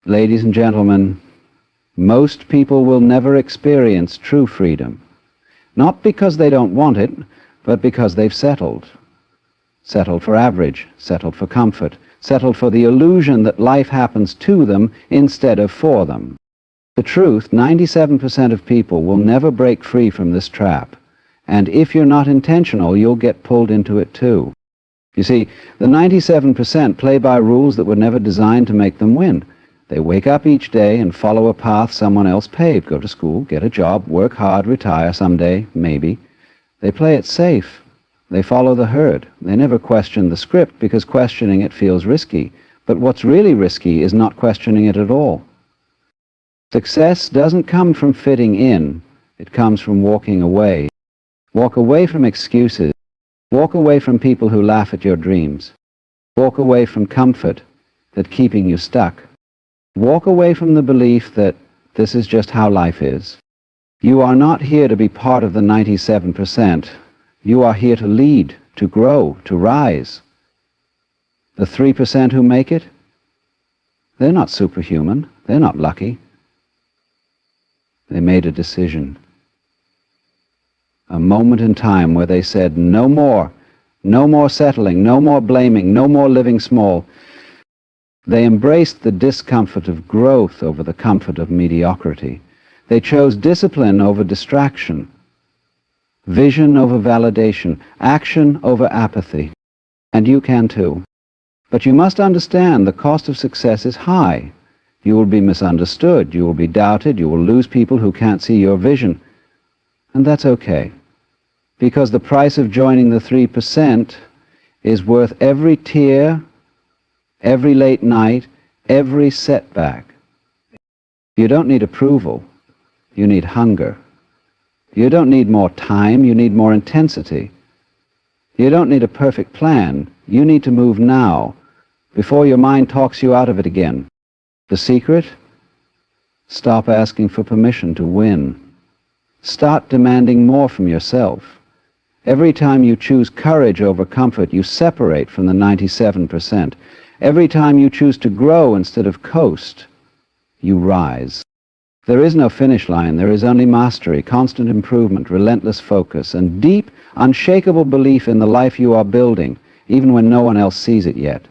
Ladies and gentlemen, most people will never experience true freedom. Not because they don't want it, but because they've settled. Settled for average, settled for comfort, settled for the illusion that life happens to them instead of for them. The truth, 97% of people will never break free from this trap. And if you're not intentional, you'll get pulled into it too. You see, the 97% play by rules that were never designed to make them win. They wake up each day and follow a path someone else paved. Go to school, get a job, work hard, retire someday, maybe. They play it safe. They follow the herd. They never question the script because questioning it feels risky. But what's really risky is not questioning it at all. Success doesn't come from fitting in. It comes from walking away. Walk away from excuses. Walk away from people who laugh at your dreams. Walk away from comfort that's keeping you stuck. Walk away from the belief that this is just how life is. You are not here to be part of the 97%. You are here to lead, to grow, to rise. The 3% who make it, they're not superhuman. They're not lucky. They made a decision. A moment in time where they said, no more settling, no more blaming, no more living small. They embraced the discomfort of growth over the comfort of mediocrity. They chose discipline over distraction, vision over validation, action over apathy. And you can too. But you must understand the cost of success is high. You will be misunderstood, you will be doubted, you will lose people who can't see your vision. And that's okay, because the price of joining the 3% is worth every tear, every late night, every setback. You don't need approval, you need hunger. You don't need more time, you need more intensity. You don't need a perfect plan, you need to move now, before your mind talks you out of it again. The secret? Stop asking for permission to win. Start demanding more from yourself. Every time you choose courage over comfort, you separate from the 97%. Every time you choose to grow instead of coast, you rise. There is no finish line. There is only mastery, constant improvement, relentless focus, and deep, unshakable belief in the life you are building, even when no one else sees it yet.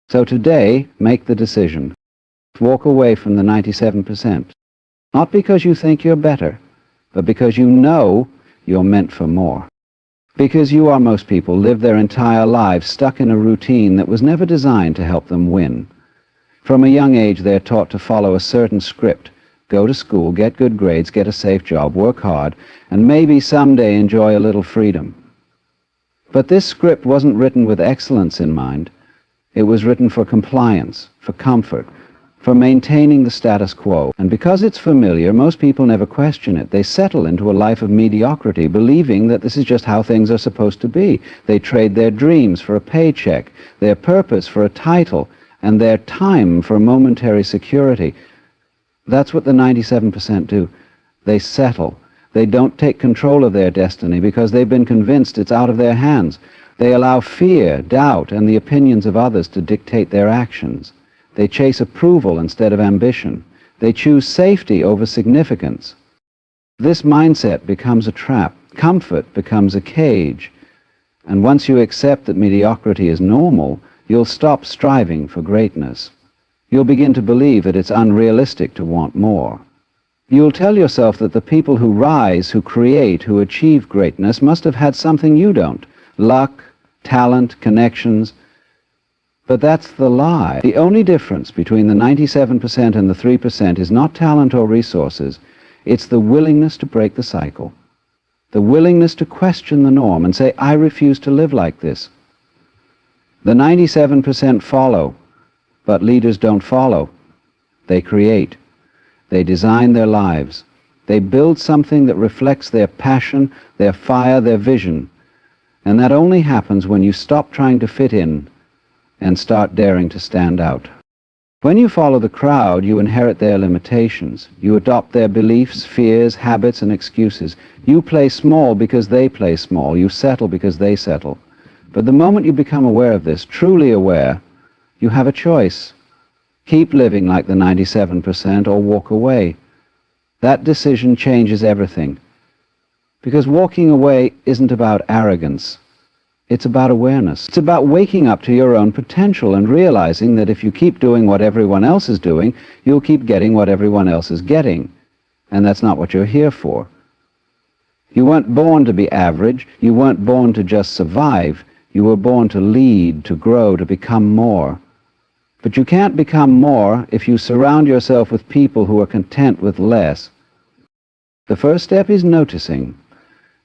So today, make the decision. Walk away from the 97%. Not because you think you're better, but because you know you're meant for more. Because you, are most people, live their entire lives stuck in a routine that was never designed to help them win. From a young age, they're taught to follow a certain script. Go to school, get good grades, get a safe job, work hard, and maybe someday enjoy a little freedom. But this script wasn't written with excellence in mind. It was written for compliance, for comfort, for maintaining the status quo. And because it's familiar, most people never question it. They settle into a life of mediocrity, believing that this is just how things are supposed to be. They trade their dreams for a paycheck, their purpose for a title, and their time for momentary security. That's what the 97% do. They settle. They don't take control of their destiny because they've been convinced it's out of their hands. They allow fear, doubt, and the opinions of others to dictate their actions. They chase approval instead of ambition. They choose safety over significance. This mindset becomes a trap. Comfort becomes a cage. And once you accept that mediocrity is normal, you'll stop striving for greatness. You'll begin to believe that it's unrealistic to want more. You'll tell yourself that the people who rise, who create, who achieve greatness must have had something you don't. Luck, talent, connections. But that's the lie. The only difference between the 97% and the 3% is not talent or resources. It's the willingness to break the cycle. The willingness to question the norm and say, I refuse to live like this. The 97% follow, but leaders don't follow. They create. They design their lives. They build something that reflects their passion, their fire, their vision. And that only happens when you stop trying to fit in and start daring to stand out. When you follow the crowd, you inherit their limitations. You adopt their beliefs, fears, habits, and excuses. You play small because they play small. You settle because they settle. But the moment you become aware of this, truly aware, you have a choice. Keep living like the 97% or walk away. That decision changes everything. Because walking away isn't about arrogance. It's about awareness. It's about waking up to your own potential and realizing that if you keep doing what everyone else is doing, you'll keep getting what everyone else is getting. And that's not what you're here for. You weren't born to be average. You weren't born to just survive. You were born to lead, to grow, to become more. But you can't become more if you surround yourself with people who are content with less. The first step is noticing.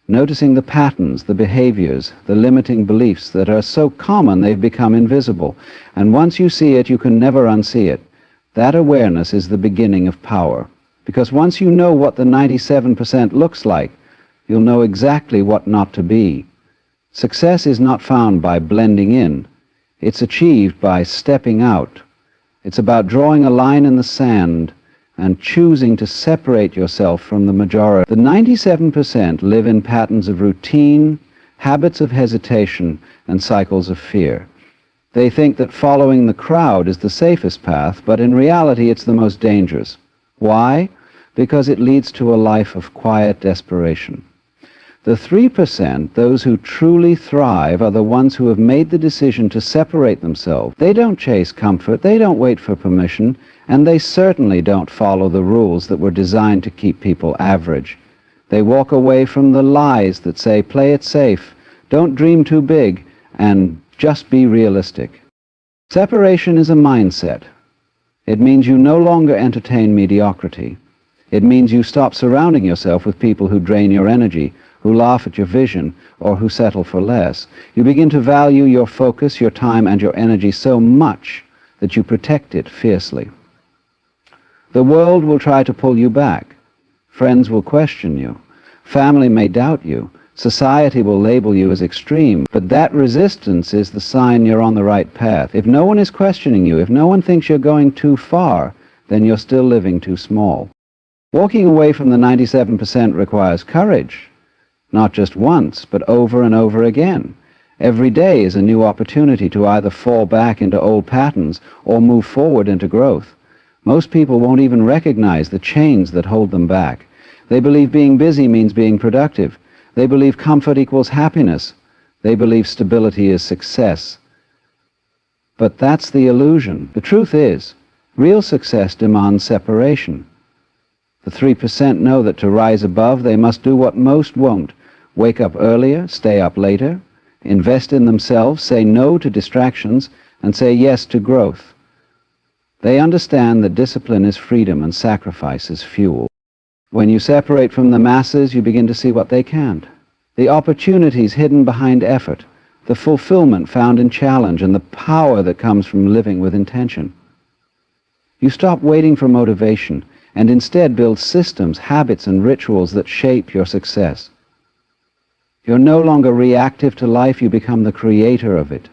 Noticing the patterns, the behaviors, the limiting beliefs that are so common they've become invisible. And once you see it, you can never unsee it. That awareness is the beginning of power. Because once you know what the 97% looks like, you'll know exactly what not to be. Success is not found by blending in. It's achieved by stepping out. It's about drawing a line in the sand and choosing to separate yourself from the majority. The 97% live in patterns of routine, habits of hesitation, and cycles of fear. They think that following the crowd is the safest path, but in reality it's the most dangerous. Why? Because it leads to a life of quiet desperation. The 3%, those who truly thrive, are the ones who have made the decision to separate themselves. They don't chase comfort, they don't wait for permission, and they certainly don't follow the rules that were designed to keep people average. They walk away from the lies that say, play it safe, don't dream too big, and just be realistic. Separation is a mindset. It means you no longer entertain mediocrity. It means you stop surrounding yourself with people who drain your energy, who laugh at your vision, or who settle for less. You begin to value your focus, your time, and your energy so much that you protect it fiercely. The world will try to pull you back. Friends will question you. Family may doubt you. Society will label you as extreme. But that resistance is the sign you're on the right path. If no one is questioning you, if no one thinks you're going too far, then you're still living too small. Walking away from the 97% requires courage. Not just once, but over and over again. Every day is a new opportunity to either fall back into old patterns or move forward into growth. Most people won't even recognize the chains that hold them back. They believe being busy means being productive. They believe comfort equals happiness. They believe stability is success. But that's the illusion. The truth is, real success demands separation. The 3% know that to rise above, they must do what most won't. Wake up earlier, stay up later, invest in themselves, say no to distractions, and say yes to growth. They understand that discipline is freedom and sacrifice is fuel. When you separate from the masses, you begin to see what they can't. The opportunities hidden behind effort, the fulfillment found in challenge, and the power that comes from living with intention. You stop waiting for motivation and instead build systems, habits, and rituals that shape your success. You're no longer reactive to life, you become the creator of it.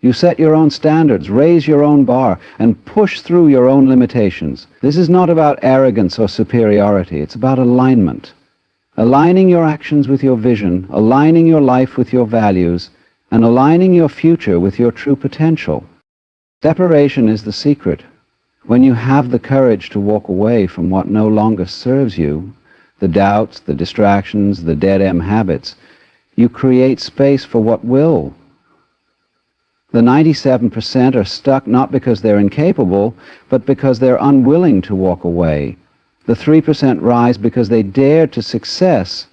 You set your own standards, raise your own bar, and push through your own limitations. This is not about arrogance or superiority, it's about alignment. Aligning your actions with your vision, aligning your life with your values, and aligning your future with your true potential. Separation is the secret. When you have the courage to walk away from what no longer serves you, the doubts, the distractions, the dead-end habits, you create space for what will. The 97% are stuck not because they're incapable, but because they're unwilling to walk away. The 3% rise because they dare to. Success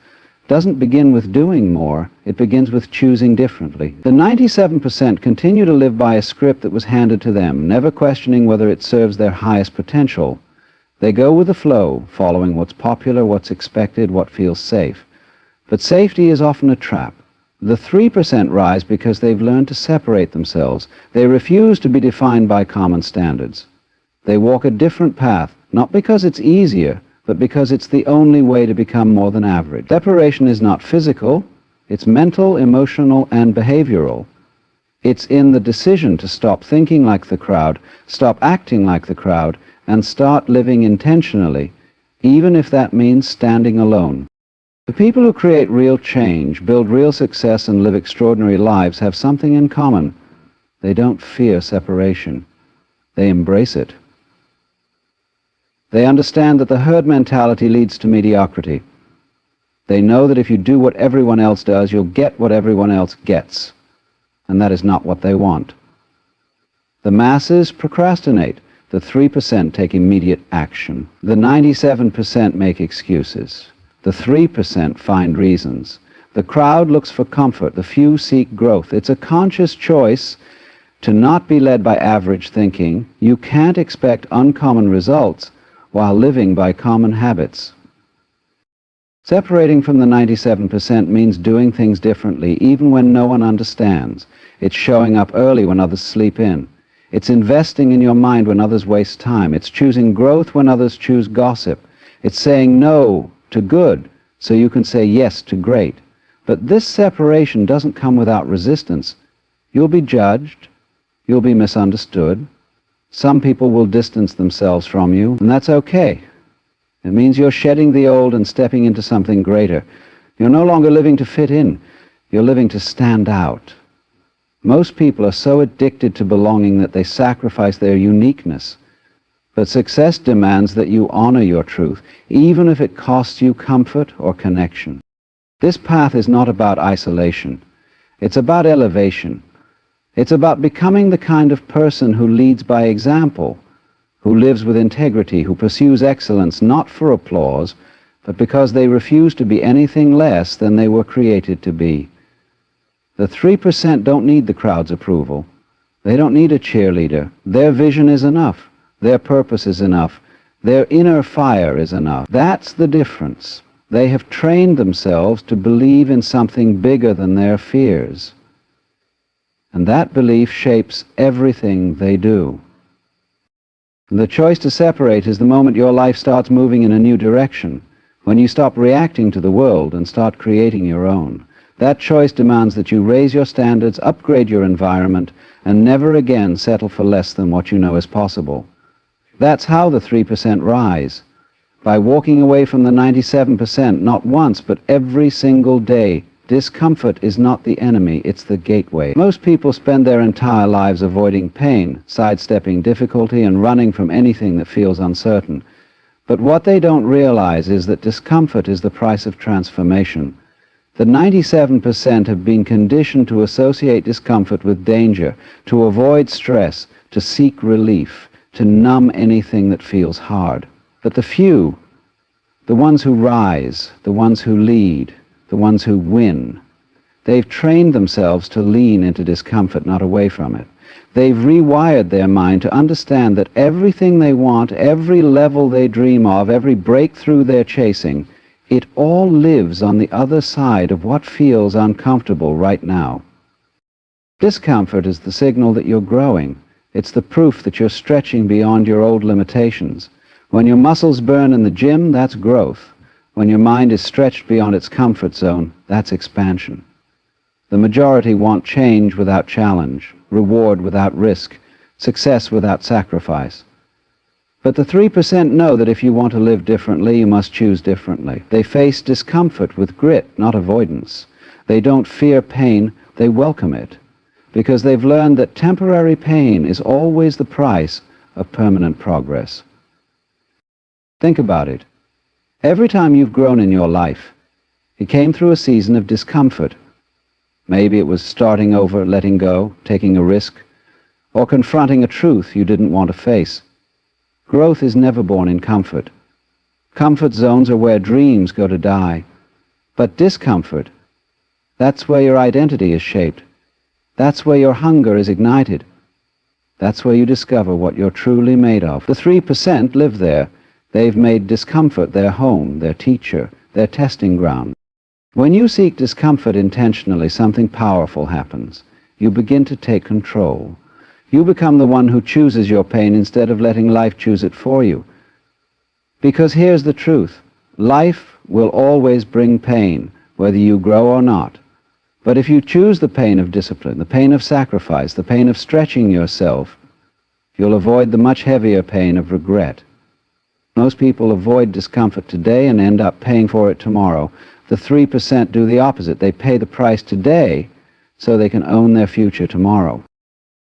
doesn't begin with doing more, it begins with choosing differently. The 97% continue to live by a script that was handed to them, never questioning whether it serves their highest potential. They go with the flow, following what's popular, what's expected, what feels safe. But safety is often a trap. The 3% rise because they've learned to separate themselves. They refuse to be defined by common standards. They walk a different path, not because it's easier, but because it's the only way to become more than average. Separation is not physical, it's mental, emotional, and behavioral. It's in the decision to stop thinking like the crowd, stop acting like the crowd, and start living intentionally, even if that means standing alone. The people who create real change, build real success, and live extraordinary lives have something in common. They don't fear separation. They embrace it. They understand that the herd mentality leads to mediocrity. They know that if you do what everyone else does, you'll get what everyone else gets. And that is not what they want. The masses procrastinate. The 3% take immediate action. The 97% make excuses. The 3% find reasons. The crowd looks for comfort. The few seek growth. It's a conscious choice to not be led by average thinking. You can't expect uncommon results while living by common habits. Separating from the 97% means doing things differently, even when no one understands. It's showing up early when others sleep in. It's investing in your mind when others waste time. It's choosing growth when others choose gossip. It's saying no to good so you can say yes to great. But this separation doesn't come without resistance. You'll be judged. You'll be misunderstood. Some people will distance themselves from you, and that's okay. It means you're shedding the old and stepping into something greater. You're no longer living to fit in. You're living to stand out. Most people are so addicted to belonging that they sacrifice their uniqueness. But success demands that you honor your truth, even if it costs you comfort or connection. This path is not about isolation. It's about elevation. It's about becoming the kind of person who leads by example, who lives with integrity, who pursues excellence not for applause, but because they refuse to be anything less than they were created to be. The 3% don't need the crowd's approval. They don't need a cheerleader. Their vision is enough. Their purpose is enough. Their inner fire is enough. That's the difference. They have trained themselves to believe in something bigger than their fears. And that belief shapes everything they do. The choice to separate is the moment your life starts moving in a new direction, when you stop reacting to the world and start creating your own. That choice demands that you raise your standards, upgrade your environment, and never again settle for less than what you know is possible. That's how the 3% rise, by walking away from the 97%, not once, but every single day. Discomfort is not the enemy, it's the gateway. Most people spend their entire lives avoiding pain, sidestepping difficulty, and running from anything that feels uncertain. But what they don't realize is that discomfort is the price of transformation. The 97% have been conditioned to associate discomfort with danger, to avoid stress, to seek relief, to numb anything that feels hard. But the few, the ones who rise, the ones who lead, the ones who win, they've trained themselves to lean into discomfort, not away from it. They've rewired their mind to understand that everything they want, every level they dream of, every breakthrough they're chasing, it all lives on the other side of what feels uncomfortable right now. Discomfort is the signal that you're growing. It's the proof that you're stretching beyond your old limitations. When your muscles burn in the gym, that's growth. When your mind is stretched beyond its comfort zone, that's expansion. The majority want change without challenge, reward without risk, success without sacrifice. But the 3% know that if you want to live differently, you must choose differently. They face discomfort with grit, not avoidance. They don't fear pain, they welcome it, because they've learned that temporary pain is always the price of permanent progress. Think about it. Every time you've grown in your life, it came through a season of discomfort. Maybe it was starting over, letting go, taking a risk, or confronting a truth you didn't want to face. Growth is never born in comfort. Comfort zones are where dreams go to die. But discomfort, that's where your identity is shaped. That's where your hunger is ignited. That's where you discover what you're truly made of. The 3% live there. They've made discomfort their home, their teacher, their testing ground. When you seek discomfort intentionally, something powerful happens. You begin to take control. You become the one who chooses your pain instead of letting life choose it for you. Because here's the truth. Life will always bring pain, whether you grow or not. But if you choose the pain of discipline, the pain of sacrifice, the pain of stretching yourself, you'll avoid the much heavier pain of regret. Most people avoid discomfort today and end up paying for it tomorrow. The 3% do the opposite. They pay the price today so they can own their future tomorrow.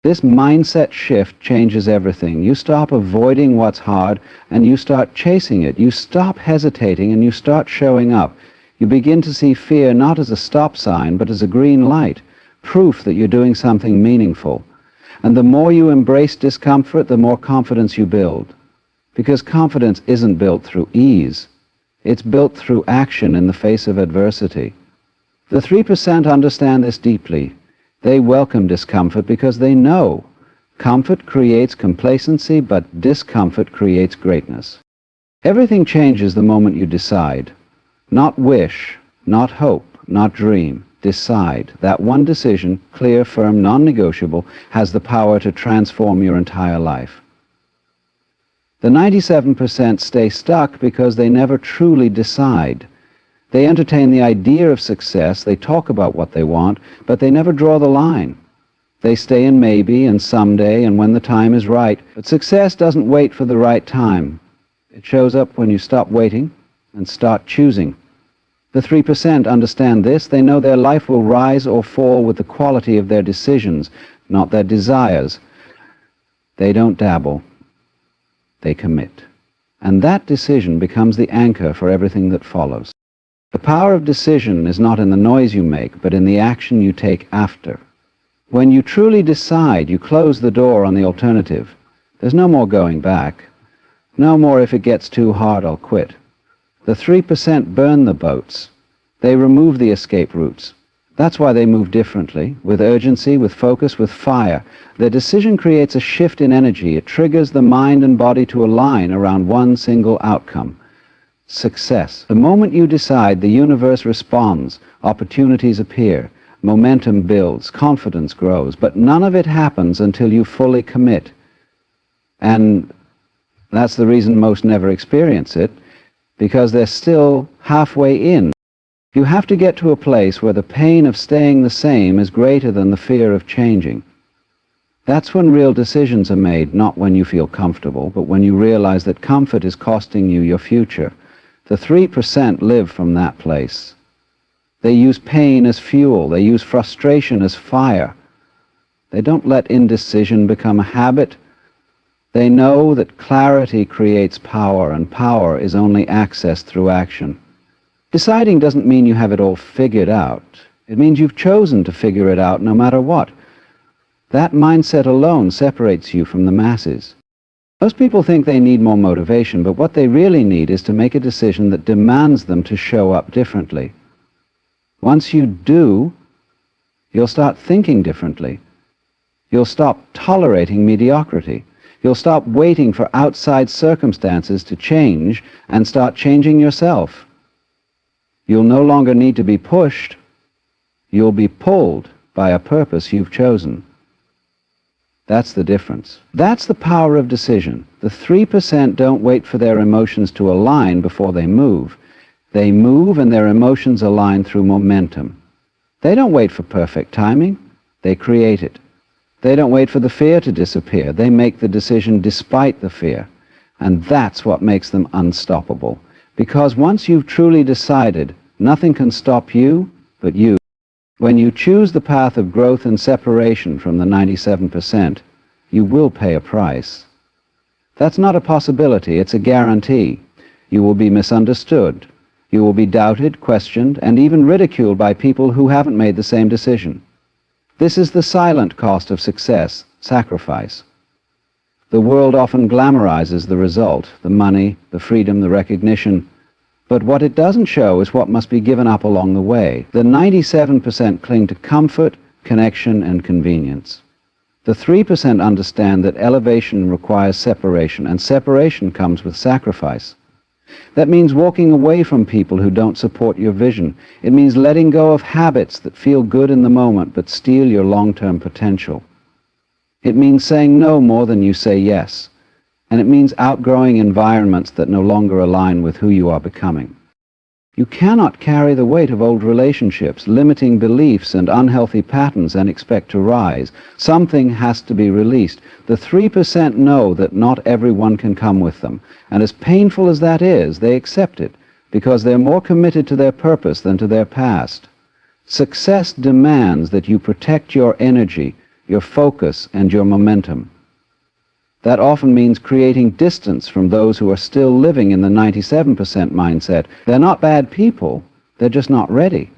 This mindset shift changes everything. You stop avoiding what's hard and you start chasing it. You stop hesitating and you start showing up. You begin to see fear not as a stop sign, but as a green light, proof that you're doing something meaningful. And the more you embrace discomfort, the more confidence you build. Because confidence isn't built through ease. It's built through action in the face of adversity. The 3% understand this deeply. They welcome discomfort because they know comfort creates complacency, but discomfort creates greatness. Everything changes the moment you decide. Not wish, not hope, not dream. Decide. That one decision, clear, firm, non-negotiable, has the power to transform your entire life. The 97% stay stuck because they never truly decide. They entertain the idea of success, they talk about what they want, but they never draw the line. They stay in maybe and someday and when the time is right. But success doesn't wait for the right time. It shows up when you stop waiting and start choosing. The 3% understand this. They know their life will rise or fall with the quality of their decisions, not their desires. They don't dabble. They commit. And that decision becomes the anchor for everything that follows. The power of decision is not in the noise you make, but in the action you take after. When you truly decide, you close the door on the alternative. There's no more going back. No more if it gets too hard, I'll quit. The 3% burn the boats. They remove the escape routes. That's why they move differently, with urgency, with focus, with fire. Their decision creates a shift in energy. It triggers the mind and body to align around one single outcome. Success. The moment you decide, the universe responds, opportunities appear, momentum builds, confidence grows, but none of it happens until you fully commit. And that's the reason most never experience it, because they're still halfway in. You have to get to a place where the pain of staying the same is greater than the fear of changing. That's when real decisions are made, not when you feel comfortable, but when you realize that comfort is costing you your future. The 3% live from that place. They use pain as fuel. They use frustration as fire. They don't let indecision become a habit. They know that clarity creates power, and power is only accessed through action. Deciding doesn't mean you have it all figured out. It means you've chosen to figure it out no matter what. That mindset alone separates you from the masses. Most people think they need more motivation, but what they really need is to make a decision that demands them to show up differently. Once you do, you'll start thinking differently. You'll stop tolerating mediocrity. You'll stop waiting for outside circumstances to change and start changing yourself. You'll no longer need to be pushed. You'll be pulled by a purpose you've chosen. That's the difference. That's the power of decision. The 3% don't wait for their emotions to align before they move. They move and their emotions align through momentum. They don't wait for perfect timing. They create it. They don't wait for the fear to disappear. They make the decision despite the fear. And that's what makes them unstoppable. Because once you've truly decided, nothing can stop you but you. When you choose the path of growth and separation from the 97%, you will pay a price. That's not a possibility, it's a guarantee. You will be misunderstood. You will be doubted, questioned, and even ridiculed by people who haven't made the same decision. This is the silent cost of success, sacrifice. The world often glamorizes the result, the money, the freedom, the recognition. But what it doesn't show is what must be given up along the way. The 97% cling to comfort, connection, and convenience. The 3% understand that elevation requires separation, and separation comes with sacrifice. That means walking away from people who don't support your vision. It means letting go of habits that feel good in the moment but steal your long-term potential. It means saying no more than you say yes. And it means outgrowing environments that no longer align with who you are becoming. You cannot carry the weight of old relationships, limiting beliefs and unhealthy patterns and expect to rise. Something has to be released. The 3% know that not everyone can come with them. And as painful as that is, they accept it because they're more committed to their purpose than to their past. Success demands that you protect your energy, your focus, and your momentum. That often means creating distance from those who are still living in the 97% mindset. They're not bad people, they're just not ready.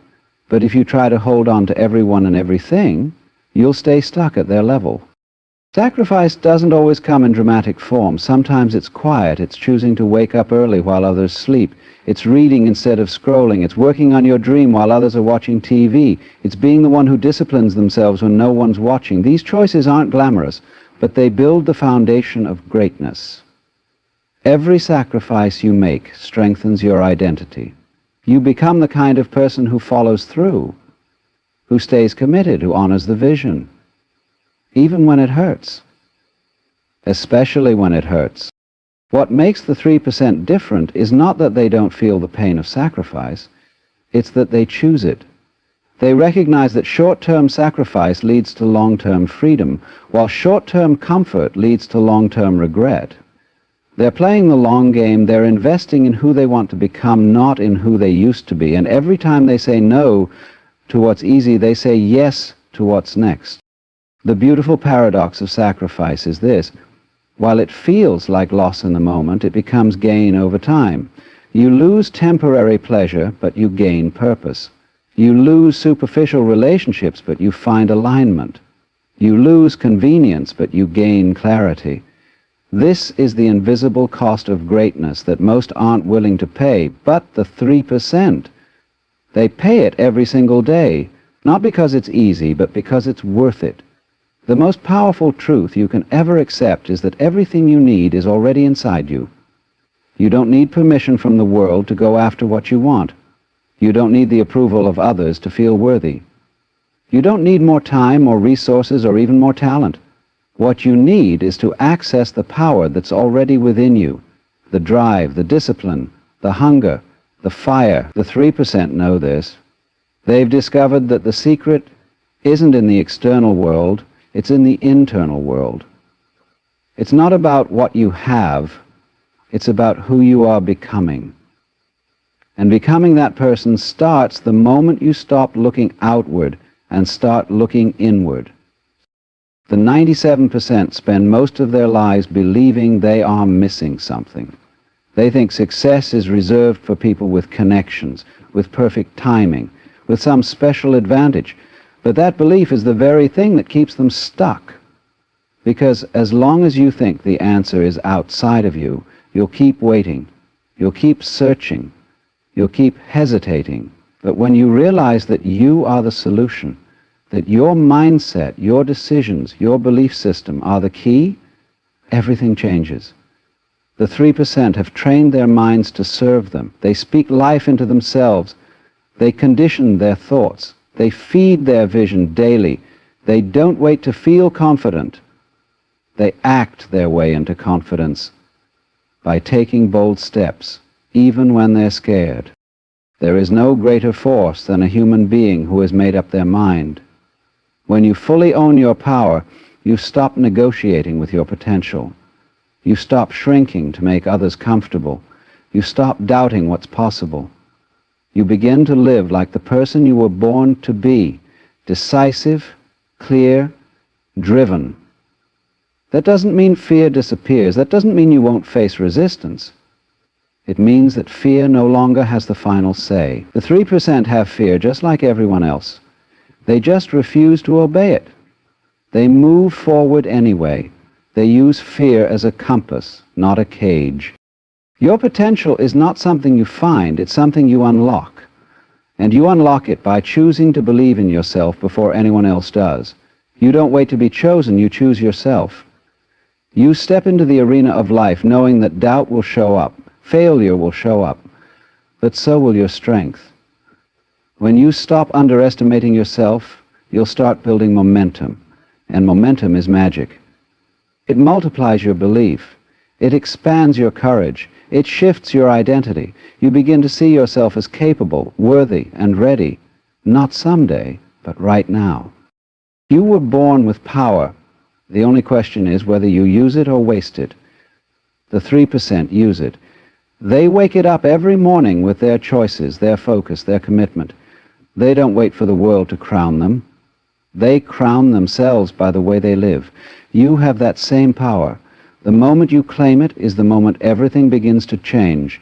But if you try to hold on to everyone and everything, you'll stay stuck at their level. Sacrifice doesn't always come in dramatic form. Sometimes it's quiet. It's choosing to wake up early while others sleep. It's reading instead of scrolling. It's working on your dream while others are watching TV. It's being the one who disciplines themselves when no one's watching. These choices aren't glamorous, but they build the foundation of greatness. Every sacrifice you make strengthens your identity. You become the kind of person who follows through, who stays committed, who honors the vision, even when it hurts, especially when it hurts. What makes the 3% different is not that they don't feel the pain of sacrifice, it's that they choose it. They recognize that short-term sacrifice leads to long-term freedom, while short-term comfort leads to long-term regret. They're playing the long game. They're investing in who they want to become, not in who they used to be. And every time they say no to what's easy, they say yes to what's next. The beautiful paradox of sacrifice is this. While it feels like loss in the moment, it becomes gain over time. You lose temporary pleasure, but you gain purpose. You lose superficial relationships, but you find alignment. You lose convenience, but you gain clarity. This is the invisible cost of greatness that most aren't willing to pay, but the 3%. They pay it every single day, not because it's easy, but because it's worth it. The most powerful truth you can ever accept is that everything you need is already inside you. You don't need permission from the world to go after what you want. You don't need the approval of others to feel worthy. You don't need more time, more resources, or even more talent. What you need is to access the power that's already within you, the drive, the discipline, the hunger, the fire. The 3% know this. They've discovered that the secret isn't in the external world, it's in the internal world. It's not about what you have, it's about who you are becoming. And becoming that person starts the moment you stop looking outward and start looking inward. The 97% spend most of their lives believing they are missing something. They think success is reserved for people with connections, with perfect timing, with some special advantage. But that belief is the very thing that keeps them stuck. Because as long as you think the answer is outside of you, you'll keep waiting, you'll keep searching, you'll keep hesitating. But when you realize that you are the solution, that your mindset, your decisions, your belief system are the key, everything changes. The 3% have trained their minds to serve them. They speak life into themselves. They condition their thoughts. They feed their vision daily. They don't wait to feel confident. They act their way into confidence by taking bold steps, even when they're scared. There is no greater force than a human being who has made up their mind. When you fully own your power, you stop negotiating with your potential. You stop shrinking to make others comfortable. You stop doubting what's possible. You begin to live like the person you were born to be, decisive, clear, driven. That doesn't mean fear disappears. That doesn't mean you won't face resistance. It means that fear no longer has the final say. The 3% have fear just like everyone else. They just refuse to obey it. They move forward anyway. They use fear as a compass, not a cage. Your potential is not something you find, it's something you unlock. And you unlock it by choosing to believe in yourself before anyone else does. You don't wait to be chosen, you choose yourself. You step into the arena of life knowing that doubt will show up, failure will show up, but so will your strength. When you stop underestimating yourself, you'll start building momentum, and momentum is magic. It multiplies your belief. It expands your courage. It shifts your identity. You begin to see yourself as capable, worthy, and ready, not someday, but right now. You were born with power. The only question is whether you use it or waste it. The 3% use it. They wake it up every morning with their choices, their focus, their commitment. They don't wait for the world to crown them. They crown themselves by the way they live. You have that same power. The moment you claim it is the moment everything begins to change.